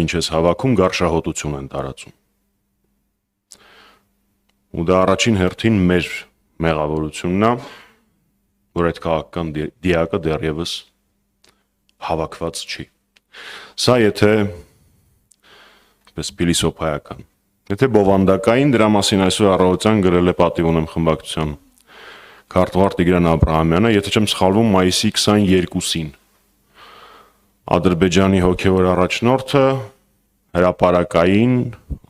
ինչ ես հավաքում, գարշահոտություն են տարածում։ Ու դա առաջին հերթին մեր մեղավորությունն է, որ այդ քաղաքական դիակը դեռևս հավաքված չի։ Սա եթե փիլիսոփայական, եթե բովանդակային, դրա մասին այսօր առավոտյան գրել է պատիվ ունեմ խմբակցության քարտուղար Տիգրան Աբրահամյանը, եթե չեմ սխալվում, մայիսի 22-ին Ադրբեջանի հոգևոր առաջնորդը հրապարակային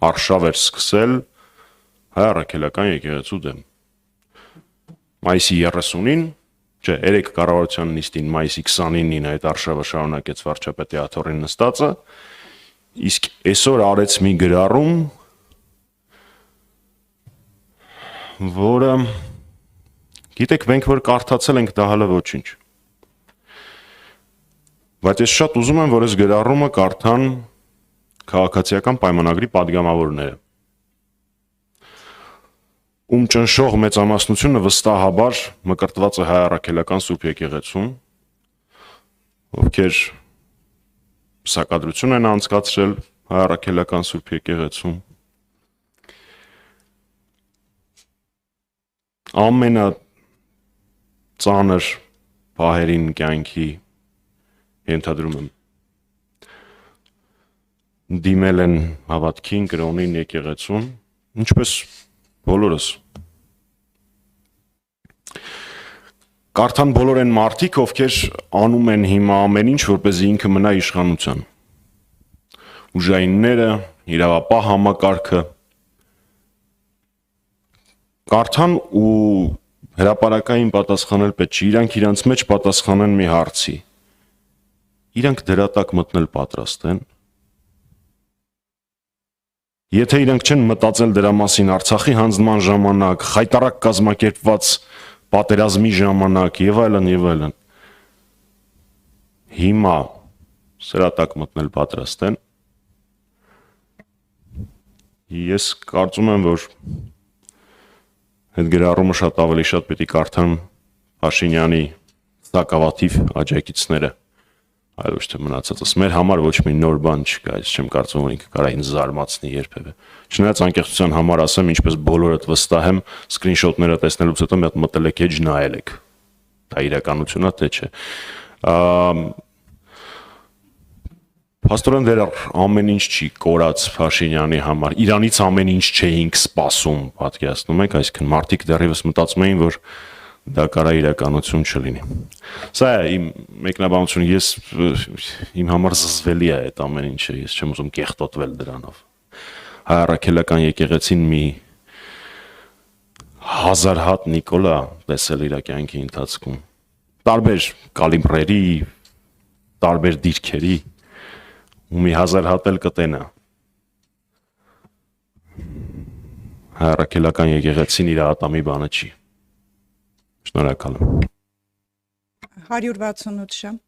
արշավ էր սկսել հայ առաքելական եկեղեցու դեմ։ Մայիսի 30-ին, չէ, 3 կառավարության նիստին մայիսի 29-ին այդ արշավը շարունակեց վարչապետի աթոռին նստածը, իսկ այսօր արեց մի գրառում, որը գիտեք, մենք որ կարդացել ենք դա հələ ոչինչ։ Բայց ես շատ ուզում եմ, որ այս գրառումը կարդան քաղաքացիական պայմանագրի падգամավորները, ում ճնշող մեծամասնությունը վստահաբար մկրտված է հայ առաքելական Սուրբ եկեղեցում, ովքեր սակադրություն են անցկացրել հայ առաքելական Սուրբ եկեղեցում, ամենածանր պահերին կյանքի ենթադրում եմ դիմել են հավատքին, կրոնին, եկեղեցուն, ինչպես բոլորս։ Կարդան բոլոր են մարդիկ, ովքեր անում են հիմա ամեն ինչ, որպեսզի ինքը մնա իշխանության։ Ուժայինները, իրավապահ համակարգը, կարդան ու հրապարակային պատասխանել պետք չի, իրանք իրանց մեջ պատասխանեն մի հարցի։ Իրանք դրա տակ մտնել պատրաստ են։ Եթե իրանք չեն մտածել դրա մասին Արցախի հանձնման ժամանակ, խայտառակ կազմակերպված պատերազմի ժամանակ եւ այլն, հիմա սրա տակ մտնել պատրաստ են։ Ես կարծում եմ, որ այդ գրառումը շատ ավելի շատ պիտի կարդան Փաշինյանի սակավաթիվ աջակիցները, այլ ոչ թե մնացածս։ Մեր համար ոչ մի նոր բան չկա, ես չեմ կարծում, որ ինքը կարա ինձ զարմացնի երբևէ։ Չնայած անկեղծության համար ասեմ, ինչպես բոլորդ վստահ եմ, սկրինշոթները տեսնելուց հետո մի հատ մտել եք էջ նայել եք։ Դա իրականությունն է, թե չէ։ Փաստորեն դեռ ամեն ինչ չի կորած Փաշինյանի համար։ Իրանից ամեն ինչ չէինք սպասում, պատկերացնում եք, այսինքն մարդիկ դեռևս մտածում էին, որ դա կարա իրականություն չլինի։ Սա է իմ մեկնաբանությունը, ես իմ համար զզվելի է այդ ամեն ինչը, ես չեմ ուզում կեղտոտվել դրանով։ Հայ առաքելական եկեղեցին մի 1000 հատ Նիկոլա տեսել իր կյանքի ընթացքում։ Տարբեր կալիբրերի, տարբեր դիրքերի, ու մի 1000 հատ էլ կտենա։ Հայ առաքելական եկեղեցին իր ատամի բանը չի։ Շնորհակալ եմ։ 168 շա։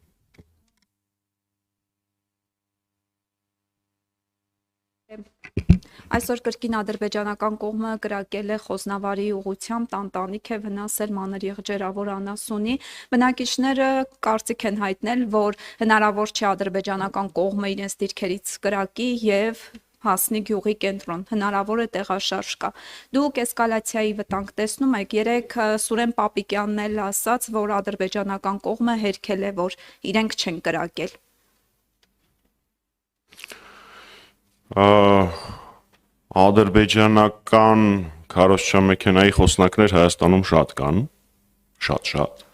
Այսօր կրկին ադրբեջանական կողմը կրակել է Խոզնավարի ուղղությամբ, տանտանիք է վնասել մանր եղջերավոր անասունի։ Բնակիչները կարծիք են հայտնել, որ հնարավոր չէ ադրբեջանական կողմը իրենց դիրքերից կրակի եւ հասնի գյուղի կենտրոն, հնարավոր է տեղաշարժ կա։ Դուք էսկալացիայի վտանգ տեսնում եք, երեք Սուրեն Պապիկյանն էլ ասաց, որ ադրբեջանական կողմը հերքել է, որ իրենք չեն կրակել։ Ադրբեջանական քարոզչամեքենայի խոսնակներ Հայաստանում շատ կան, շատ։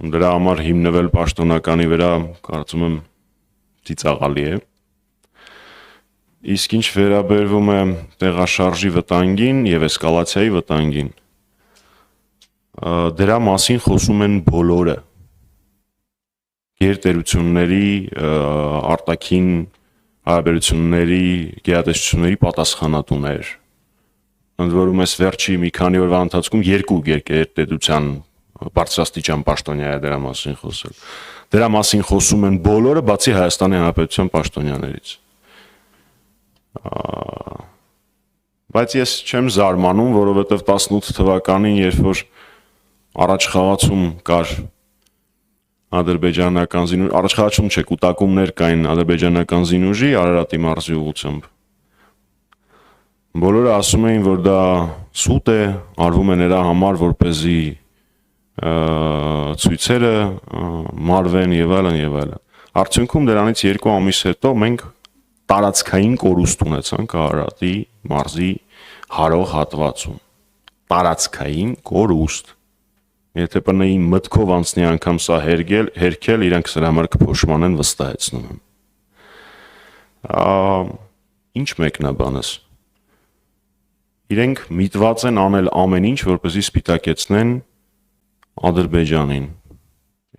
Դրա համար հիմնվել պաշտոնականի վրա, կարծում եմ, ծիծաղալի է։ Իսկ ինչ վերաբերվում է տեղաշարժի վտանգին եւ էսկալացիայի վտանգին, դրա մասին խոսում են բոլորը։ Գերտերությունների, արտաքին հարաբերությունների, գերատեսչությունների պատասխանատուներ։ Ընդ որում այս վերջի մի քանի օրվա ընթացքում 2 գերտերության բարձրաստիճան պաշտոնյա է դրա մասին խոսել։ Դրա մասին խոսում են բոլորը, բացի Հայաստանի Հանրապետության պաշտոնյաներից։ Բայց ես չեմ զարմանում, որովհետև 18 թվականին, երբ որ առաջ խաղացում կար ադրբեջանական զինուժի, առաջխաղացում չէ, կուտակումներ կային ադրբեջանական զինուժի Արարատի մարզի ուղղությամբ։ Բոլորը ասում էին, որ դա սուտ է, արվում է նրա համար, որպեսզի ցույցերը մարվեն եւ այլն եւ այլն։ Արդյունքում դրանից 2 ամիս հետո մենք տարածքային կորուստ ունեցանք Արարատի մարզի հարող հատվածում։ Տարածքային կորուստ։ Եթե բնեի մտքով անցնի անգամ սա հերքել, իրանք սրա համար կփոշմանեն, վստահեցնում եմ։ Ինչ մեկնաբանես։ Իրենք միտված են անել ամեն ինչ, որպեսզի սպիտակեցնեն Ադրբեջանին։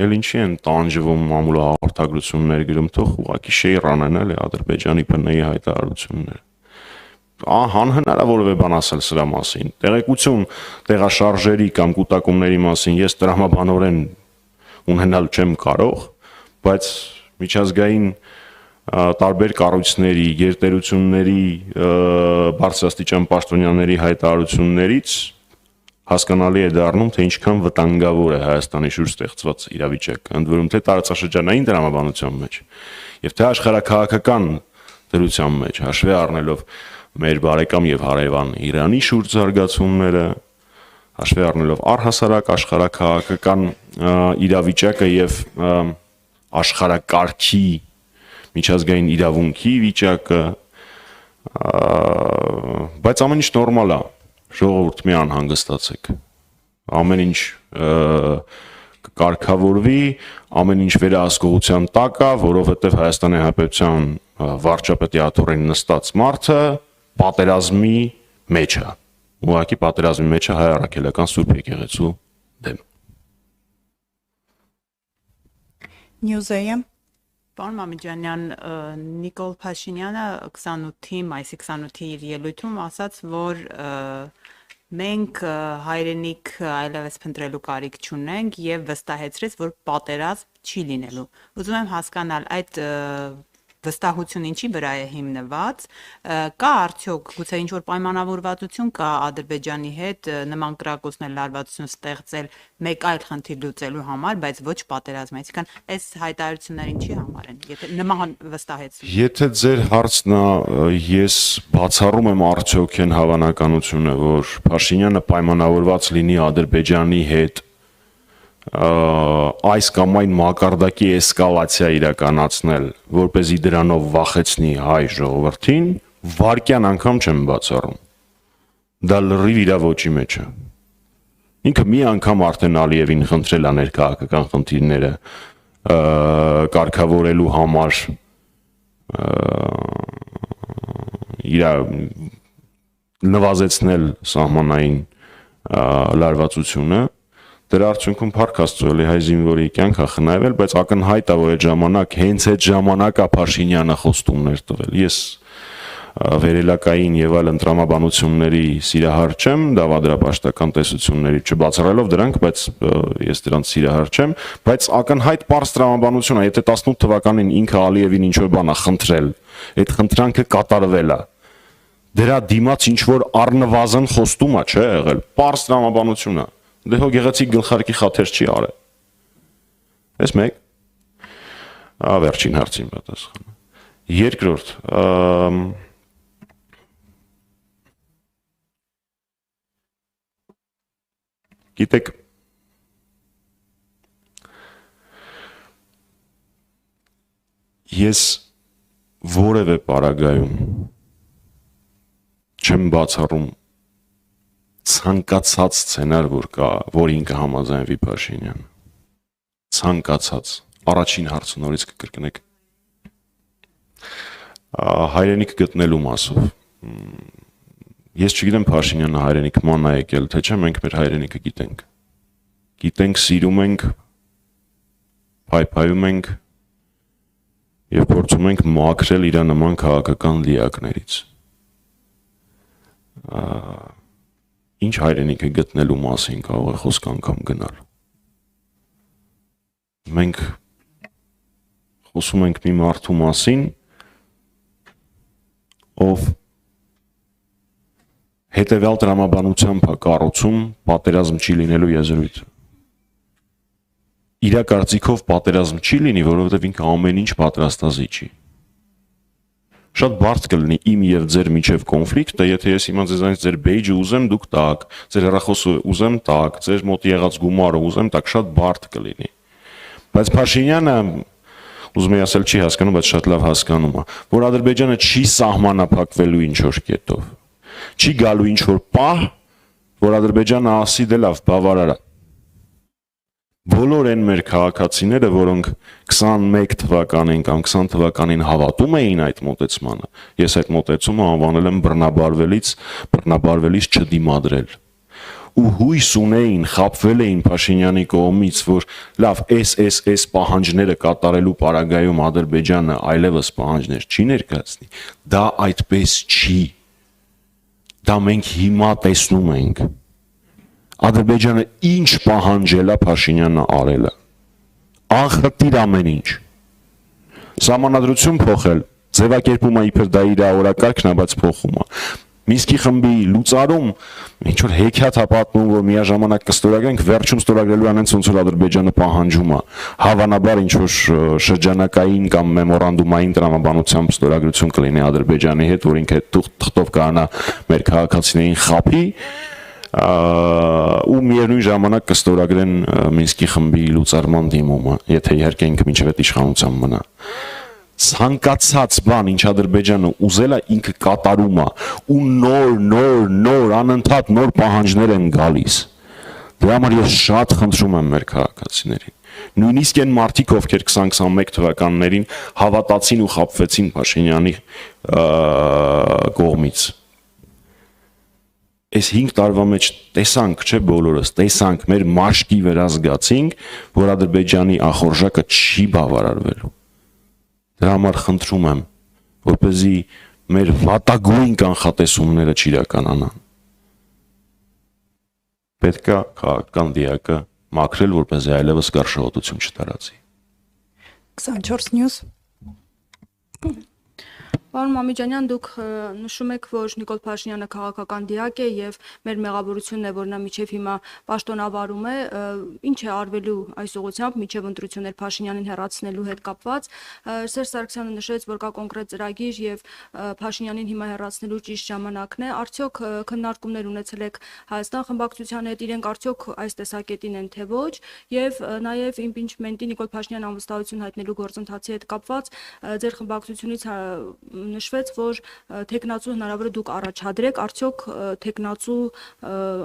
Էլ ինչի են տանջվում մամուլահաղորդագրություններ գրում, թող ուղղակի շեյր անեն էլի Ադրբեջանի բնեի հայտարարությունները։ Անհնարավոր է բան ասել սրա մասին։ Տեղեկություն տեղաշարժերի կամ կուտակումների մասին ես տրամաբանորեն ունենալ չեմ կարող, բայց միջազգային տարբեր կառույցների, գերտերությունների, բարձրաստիճան պաշտոնյաների հայտարարություններից հասկանալի է դառնում, թե ինչքան վտանգավոր է Հայաստանի շուրջ ստեղծված իրավիճակը, ընդ որում թե տարածաշրջանային տրամաբանության մեջ, եւ թե աշխարհաքաղաքական դրության մեջ, հաշվի առնելով մեր բարեկամ եւ հարևան Իրանի շուրջ զարգացումները, հաշվի առնելով առհասարակ աշխարհաքաղաքական իրավիճակը եւ աշխարհակարգի միջազգային իրավունքի վիճակը, բայց ամեն ինչ նորմալ է, ժողովուրդ մի անհանգստացեք, ամեն ինչ կարգավորվի, ամեն ինչ վերահսկողության տակ է, որովհետեւ Հայաստանի Հանրապետության վարչապետի աթոռին նստած մարդը պատերազմի մեջ է, ուղղակի պատերազմի մեջ է հայ առաքելական Սուրբ եկեղեցու դեմ։ Նյուզեյը Պարոն Մամիջանյան, Նիկոլ Փաշինյանը 28-ի, մայիսի 28-ի իր ելույթում ասաց, որ մենք հայրենիք այլևս փնտրելու կարիք չունենք եւ վստահեցրեց, որ պատերազմ չի լինելու։ Ուզում եմ հասկանալ այդ վստահությունը ինչի վրա է հիմնված, կա արդյոք գուցե ինչ-որ պայմանավորվածություն կա Ադրբեջանի հետ նման կրակոցներ լարվածություն ստեղծել մեկ այլ խնդիր լուծելու համար, բայց ոչ պատերազմի, այսինքն այս հայտարարությունները ինչի համար են, եթե նման վստահեցում։ Եթե ձեր հարցն է, ես բացառում եմ արդյոք այն հավանականությունը, որ Փաշինյանը պայմանավորված լինի Ադրբեջանի հետ այս կամ այն մակարդակի էսկալացիա իրականացնել, որպեսզի դրանով վախեցնի հայ ժողովրդին, վարկյան անգամ չեմ բացառում։ Դա լրիվ իր ոճի մեջ է։ Ինքը մի անգամ արդեն Ալիևին խնդրել է ներքաղաքական խնդիրները կարգավորելու համար իր նվազեցնել սահմանային լարվածությունը, դրա արդյունքում Փառք Աստծո էլի հայ զինվորի կյանքը խնայվել, բայց ակնհայտ է, որ այդ ժամանակ հենց այդ ժամանակա Փաշինյանը խոստումներ տվել։ Ես վերելակային եւ այլ տրամաբանությունների սիրահար չեմ, դավադրապաշտական տեսությունների չբացառելով դրանք, բայց ես դրանց սիրահար չեմ, բայց ակնհայտ པարզ տրամաբանություն է, եթե 18 թվականին ինքը Ալիևին ինչ-որ բան է խնդրել, այդ խնդրանքը կատարվել է։ Դրա դիմաց ինչ որ առնվազն խոստում է, չէ՞ եղել, པարզ տրամաբանություն է։ Դե հո գեղեցիկ գլխարկի խաթեր չի արել։ Էս մեկ։ Վերջին հարցին պատասխանը։ Երկրորդ, գիտեք, ես որևէ պարագայում չեմ բացառում ցանկացած սցենար, որ կա, որին կհամաձայնվի Փաշինյան։ Ցանկացած, առաջին հարցը նորից կկրկնեք։ Հայրենիք գտնելու մասով։ Ես չգիտեմ Փաշինյանը հայրենիքման է եկել, թե չէ մենք մեր հայրենիքը գիտենք։ Գիտենք, սիրում ենք, փայփայում ենք եւ փորձում ենք մաքրել իր նման քաղաքական լիակներից։ Ինչ հայրենիքը գտնելու մասին կարող է խոսք անգամ գնալ։ Մենք խոսում ենք մի մարդու մասին, ով հետևյալ տրամաբանությամբ կառուցում պատերազմ չի լինելու եզրույթը։ իր կարծիքով պատերազմ չի լինի, որովհետև ինքը ամեն ինչ պատրաստազի չի։ Շատ բարդ կլինի իմ եւ ձեր միջև կոնֆլիկտը, եթե ես հիմա ձեզանից ձեր բեյջը ուզեմ դուք տակ, ձեր հեռախոսը ուզեմ տակ, ձեր մոտ եղած գումարը ուզեմ տակ, շատ բարդ կլինի։ Բայց Փաշինյանը ուզում եմ ասել չի հասկանում, բայց շատ լավ հասկանում է, որ Ադրբեջանը չի սահմանափակվելու ինչ որ կետով։ Չի գալու ինչ որ պահ, որ Ադրբեջանը ասի դե լավ, բավարար է։ Բոլոր այն մեր քաղաքացիները, որոնք 21 թվականին կամ 20 թվականին հավատում էին այդ մոտեցմանը, ես այդ մոտեցումը անվանել եմ բռնաբարվելիս չդիմադրել։ Ու հույս ունեին, խաբվել էին Փաշինյանի կողմից, որ լավ, այս պահանջները կատարելու պարագայում Ադրբեջանը այլևս պահանջներ չի ներկայացնի, դա այդպես չի։ Դա մենք հիմա տեսնում ենք։ Ադրբեջանը ինչ պահանջել է Փաշինյանը արել է։ Անխտիր ամեն ինչ։ Սահմանադրություն փոխել, ձևակերպում է իբր դա իր օրակարգն է, բայց փոխում է։ Մինսկի խմբի լուծարում ինչ որ հեքիաթ է պատմում, որ միաժամանակ կստորագրենք, վերջում ստորագրելու անենց ոնց որ Ադրբեջանը պահանջում է։ Հավանաբար ինչ որ շրջանակային կամ մեմորանդումային տրամաբանությամբ ստորագրություն կլինի Ադրբեջանի հետ, որ ինքը թղթով կանա մեր քաղաքացիներին խափի, ու միևնույն ժամանակ կստորագրեն Մինսկի խմբի լուծարման դիմումը, եթե իհարկե ինքը մինչև այդ իշխանության մնա։ Ցանկացած բան, ինչ Ադրբեջանը ուզել է, ինքը կատարում է, ու նոր անընդհատ նոր պահանջներ են գալիս։ Դրա համար ես շատ խնդրում եմ մեր քաղաքացիներին։ Նույնիսկ այն մարդիկ, ովքեր 2021 թվականներին հավատացին ու խաբվեցին Փաշինյանի կողմից։ Այս 5 տարվա մեջ տեսանք, չէ, բոլորս տեսանք, մեր մաշկի վրա զգացինք, որ Ադրբեջանի ախորժակը չի բավարարվելու։ Դրա համար խնդրում եմ, որպեսզի մեր վատագույն կանխատեսումները չիրականանան։ Պետք է քաղաքական դիակը մաքրել, որպեսզի այլևս գարշահոտություն չտարածի։ 24 News։ Պարոն Մամիջանյան, դուք նշում եք, որ Նիկոլ Փաշինյանը քաղաքական դիակ է եւ մեր մեղավորությունն է, որ նա միջև հիմա պաշտոնավարում է, ինչ է արվելու այս ուղղությամբ միջև ընտրություններ Փաշինյանին հեռացնելու հետ կապված։ Սերժ Սարգսյանը նշեց, որ կա կոնկրետ ծրագիր եւ Փաշինյանին հիմա հեռացնելու ճիշտ ժամանակն է։ Արդյոք քննարկումներ ունեցել եք Հայաստան խմբակցության հետ, իրենք արդյոք այս տեսակետին են թե ոչ, եւ նաեւ իմպիչմենտի Նիկոլ Փաշինյանը անվստահություն հայտնելու գործընթացի հետ կապված ձեր խմբակցությունից նշվեց, որ տեխնացու հնարավոր է դուք առաջադրեք, արդյոք տեխնացու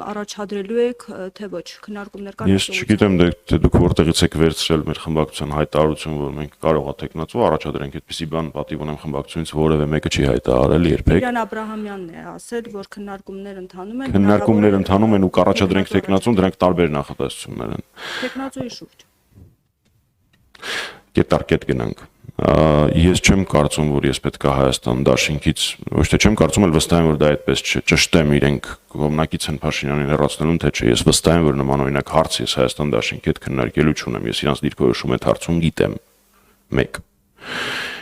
առաջադրելու եք, թե ոչ, քննարկումներ կան։ Ես չգիտեմ, թե դուք որտեղից եք վերցրել մեր խմբակցության հայտարարություն, որ մենք կարող է տեխնացու առաջադրենք, այդպիսի բան պատիվ ունեմ խմբակցությունից որևէ մեկը չի հայտարարել երբեք։ Իրան Աբրահամյանն է ասել, որ քննարկումներ ընթանում են։ Քննարկումներ ընթանում են ու կառաջադրենք տեխնացուն, դրանք տարբեր նախատեսություններ են։ Տեխնացուի շուրջ։ Կետարկետ գնանք։ Ես չեմ կարծում, որ ես պետք է Հայաստան դաշինքից, ոչ թե չեմ կարծում, այլ վստահ եմ, որ դա այդպես չէ, ճշտեմ իրենք կողմնակից են Փաշինյանին հեռացնելուն, թե չէ, ես վստահ եմ, որ նմանօրինակ հարց ես Հայաստան դաշինքի հետ քննարկելու չունեմ, ես իրանց դիրքորոշում այդ հարցում գիտեմ։ 1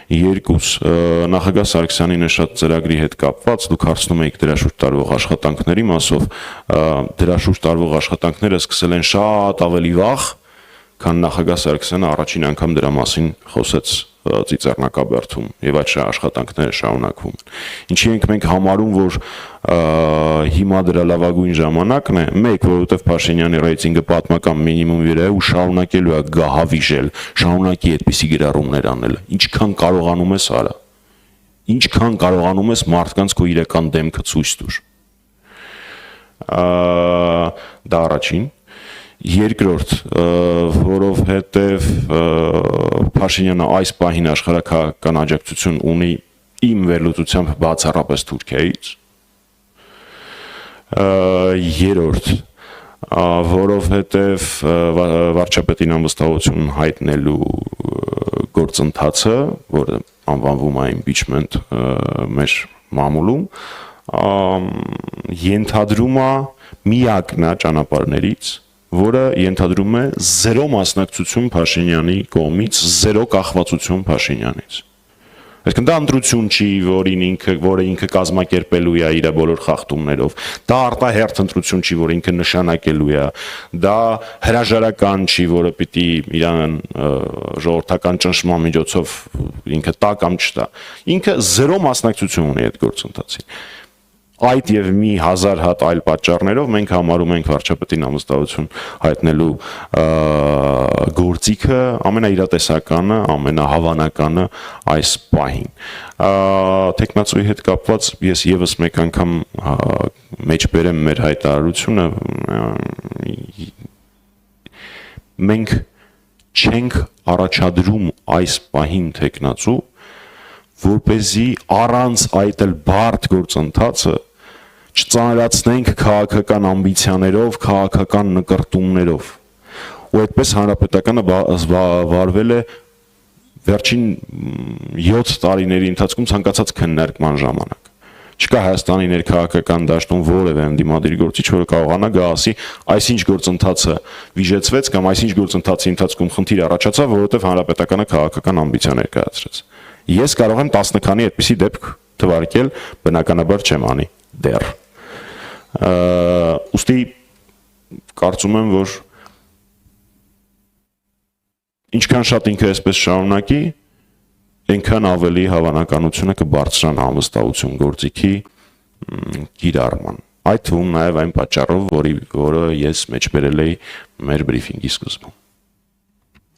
2 նախագահ Սարգսյանի նշած ծրագրի հետ կապված դուք հարցնում եք դրա շուրջ տարվող աշխատանքների մասով, դրա շուրջ տարվող աշխատանքները սկսել են շատ ավելի վաղ, քան նախագահ Սարգսյանը առաջին անգամ դրա մասին խոսեց ծիծեռնակաբերդում եւ այդ աշխատանքները շարունակվում են։ Ինչի ենք մենք համարում, որ հիմա դրա լավագույն ժամանակն է, 1, որովհետեւ Փաշինյանի ռեյտինգը պատմական մինիմում վրա է ու շարունակելու է գահավիժել, շարունակի այդպիսի գրառումներ անել։ Ինչքան կարողանում ես արա։ Ինչքան կարողանում ես մարդկանց քո իրական դեմքը ցույց տուր։ Դա առաջին։ Երկրորդ, որովհետև Փաշինյանը այս պահին աշխարհական աջակցություն ունի իմ վերլուծությամբ բացառապես Թուրքիայից։ Երրորդ, որովհետև վարչապետին անվստահություն հայտնելու գործընթացը, որը անվանվում է impeachment մեր մամուլում, ենթադրում է միակնա ճանապարհներից, որը ենթադրում է 0 մասնակցություն Փաշինյանի կողմից, 0 կախվածություն Փաշինյանից։ Այսինքն դա ընտրություն չի, որը ինքը կազմակերպելու է իր բոլոր խախտումներով։ Դա արտահերթ ընտրություն չի, որը ինքը նշանակելու է։ Դա հրաժարական չի, որը պիտի իրան ժողովրդական ճնշման միջոցով ինքը տա կամ չտա։ Ինքը զերո մասնակցություն ունի այդ գործընթացին։ Այդ եւ մի հազար հատ այլ պատճառներով մենք համարում ենք վարչապետին ամուսնություն հայտնելու գործիքը ամենաիրատեսականը, ամենահավանականը այս պահին։ Տեխնացուի հետ կապված ես եւս մեկ անգամ մեջ բերեմ մեր հայտարարությունը, մենք չենք առաջադրում այս պահին տեխնացու, որպեսզի առանց այդ էլ բարդ գործընթացը չծանրացնենք քաղաքական ամբիցիաներով, քաղաքական նկրտումներով։ Ու այդպես հանրապետականը վարվել է վերջին 7 տարիների ընթացքում ցանկացած քննարկման ժամանակ։ Չկա Հայաստանի ներքաղաքական դաշտում որևէ ընդդիմադիր գործիչ, որը կարողանա գա ասի, այսինչ գործընթացը վիժեցվեց կամ այսինչ գործընթացի ընթացքում խնդիր առաջացավ, որովհետև հանրապետականը քաղաքական ամբիցիա ներկայացրեց։ Ես կարող եմ 10 քանի այդպիսի դեպք թվարկել, բնականաբար չեմ անի դեռ։ Ուստի կարծում եմ, որ ինչքան շատ ինքը այսպես շարունակի, այնքան ավելի հավանականությունը կբարձրանա ամուսնություն գործիքի կիրառման։ Այդ թվում նաև այն պատճառով, որը ես մեջ բերել էի մեր բրիֆինգի սկզբում։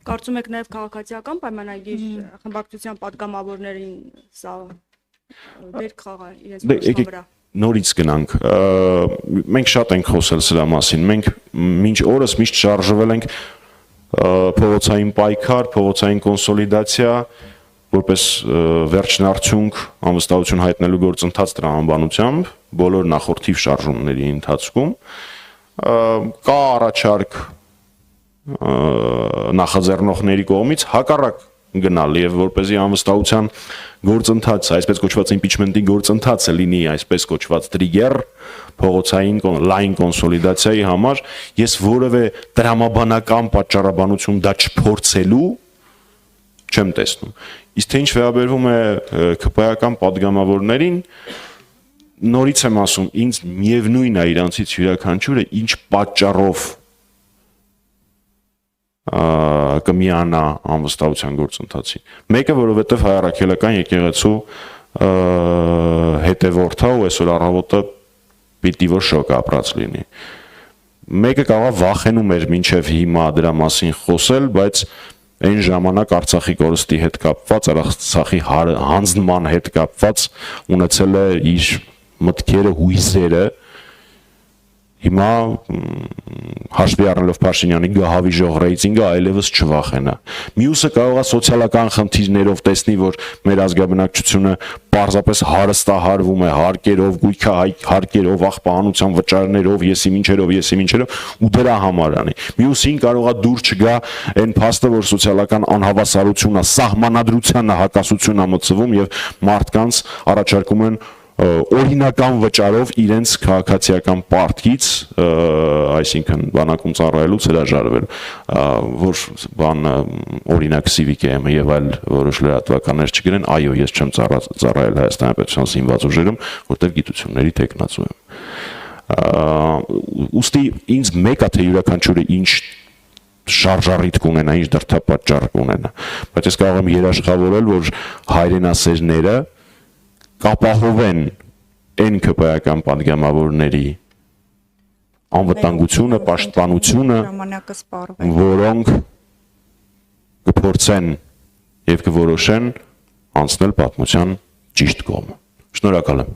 Կարծում եք նաև քաղաքացիական պայմանագիր խմբակցության պատգամավորներին սա դեր խաղա իրենց որոշման վրա։ Նորից գնանք, մենք շատ ենք խոսել սրա մասին, մենք մինչ օրս միշտ շարժվել ենք փողոցային պայքար, փողոցային կոնսոլիդացիա, որպես վերջնարդյունք ամուսնություն հայտնելու գործընթաց տրամաբանությամբ բոլոր նախորդիվ շարժումների ընթացքում կա առաջարկ նախաձեռնողների կողմից հակառակ գնալ եւ որպեսզի ամուսնության գործընթացը, այսպես կոչված impeachment-ի գործընթացը լինի այսպես կոչված trigger փողոցային լայն կոնսոլիդացիայի համար, ես որևէ տրամաբանական պատճառաբանություն դա չփորձելու չեմ տեսնում։ Իսկ թե ինչ վերաբերվում է ԿՊ-ական падգամավորներին, նորից եմ ասում, ինձ միևնույն է իրանցից յուրաքանչյուրը ինչ պատճառով կմիանա ամուսնության գործընթացին։ Մեկը, որովհետև հայ առաքելական եկեղեցու հետևորդա ու այսօր առավոտը պիտի որ շոկ ապրած լինի։ Մեկը կարող վախենում էր մինչև հիմա դրա մասին խոսել, բայց այն ժամանակ Արցախի կորստի հետ կապված, Արցախի հանձնման հետ կապված ունեցել է իր մտքերը, հույզերը։ Հիմա հաշվի առնելով Փաշինյանի գահավի ժողրեյցինգը այլևս չվախենա։ Մյուսը կարող է սոցիալական խնդիրներով տեսնի, որ մեր ազգաբնակչությունը պարզապես հարստահարվում է հարկերով, գույքահարկերով, աղբահանության վճարներով, եսի մինչերով ու դրա համար անի։ Մյուսին կարող է դուր չգա այն փաստը, որ սոցիալական անհավասարությունը, սահմանադրությանը հակասություն է մտցվում եւ մարդկանց առաջարկում են օրինական վճարով իրենց քաղաքացիական պարտքից, այսինքն բանակում ծառայելուց հրաժարվել, որ օրինակ CVKM-ը եւ այլ որոշ լրատվականներ չգրեն, այո, ես չեմ ծառայել Հայաստանի պետության զինված ուժերում, որտեղ գիտությունների տեխնացու եմ։ Ուստի ինձ մեկ է թե յուրաքանչյուրը ինչ շարժառիթ կունենա, ինչ դրդապատճառ կունենա, բայց ես կարող եմ երաշխավորել, որ հայրենասերները կապահովեն այն ԿՊ-ական падգամավորների անվտանգությունը, պաշտպանությունը, որոնք կփորձեն եւ կորոշեն անցնել պատմության ճիշտ կողմը։ Շնորհակալ եմ։